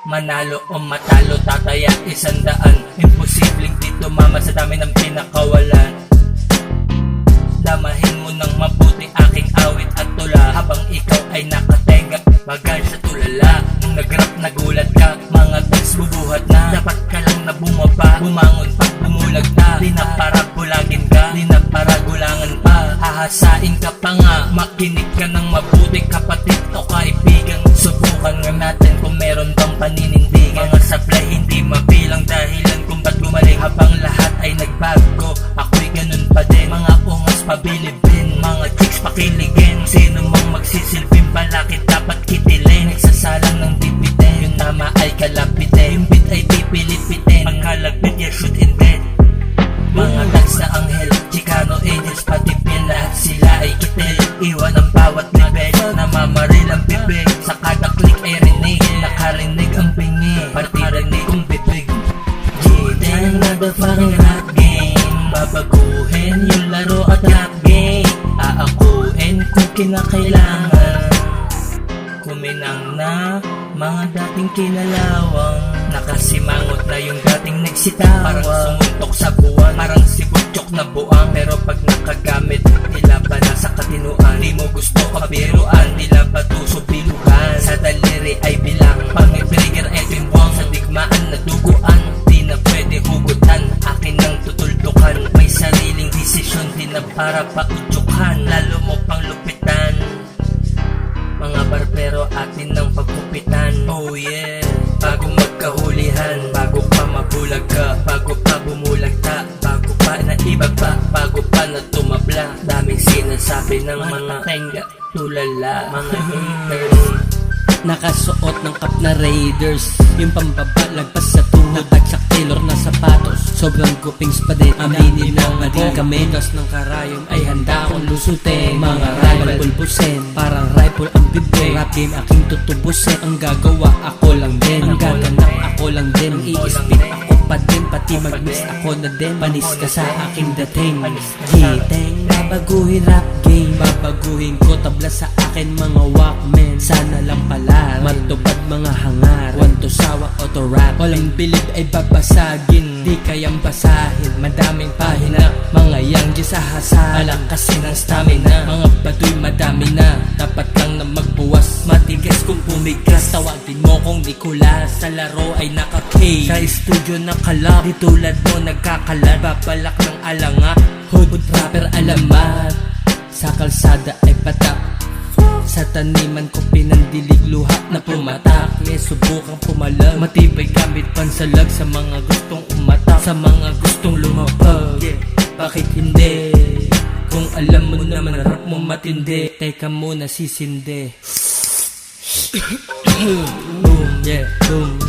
Manalo o matalo, tataya 100. Imposibleng di tumama sa dami ng pinakawalan. Damahin mo ng mabuti aking awit at tula, habang ikaw ay nakatenga, bagal sa tulala. Nung nag-rap nagulat ka, mga text bubuhat na. Dapat ka lang na bumaba, bumangon pag bumulag na. Di na para bulagin ka, di na para gulangan pa. Hahasain ka pa nga, makinig ka ng mabuti kapatid o kaibigan. Subukan nga natin kung meron bang paninindigan. Mga sablay hindi mabilang dahilan kung ba't gumaling. Habang lahat ay nagbago, ako'y ganun pa din. Mga ungas pabilibin, mga chicks pakiligin. Sino mang magsisilbing balakid dapat kitilin. Nagsasalang ng dipitin, yung tama ay kalapitin. Yung beat ay di pilipitin, pagkalapit ya shoot in bed. Mga dags na anghel, Chicano angels, pati pin, lahat sila ay kitil. Iwan ang bawat level, namamaril ang bibig. Sa kada click ay rinig, nakarinig ang bingi, pati rinig kong bibig. Then another fucking rap game, babaguhin yung laro at rap game. Aakuin kung kinakailangan, kuminang na mga dating kinalawang. Nakasimangot na yung dating nagsitawa, parang sumuntok sa buwan, parang si Butchok na buang. Pero pag nakagamit, tila ba na sa katinuan. Di mo gusto kabiruan, tila ba tuso bilugan. Sa daliri ay bilang, pang-trigger eto yung buwang. Sa digmaan na duguan, di na pwede hugutan. Akin ang tutultukan, may sariling desisyon, di na para pautsukan. Lalo mo pang lupitan, mga barbero atin ng pagkupitan. Oh yeah, bago magkahulihan, bago pa mabulag ka, bago pa bumulagta, bago pa naibag pa, bago pa na tumabla. Daming sinasabi ng mga tenga, tulala, mga haters. Nakasuot ng cap na Raiders, yung pambaba lagpas sa tuhod, nakatsak tailor na sapatos, sobrang gupings pa din. Aminin na ba din kami, gas ng karayom ay handa akong lusutin. Mga rival pulpusin, parang rifle ang bibig. Rap game aking tutubusin, ang gagawa ako lang din, ang gaganap ako lang din. Ang i-spit ako pa din, pati mag-miss ako na din. Panis ka sa aking dating, giteng babaguhin rap game. Babaguhin ko tabla sa akin mga walkmen. Sana lang pala matupad mga hangar, wanto sawa auto rap. Walang bilib ay babasagin, di kayang basahin. Madaming pahina, mga yang di sa hasa. Alam kasi ng stamina, mga batoy madami na. Dapat lang na magbuwas, matigas kung pumigas. Tawagin mo kong Nicolas, sa laro ay naka-K. Sa studio nakalap, di tulad mo nagkakalat. Babalak ng alanga, hood rapper alamat. Sa kalsada ay patak, sa taniman ko pinandilig luha na pumatak. May subukang pumalag, matibay gamit pansalag. Sa mga gustong umatak, sa mga gustong lumapag, bakit hindi? Kung alam mo naman rap mo matindi, teka muna sisindi. Boom, yeah, boom.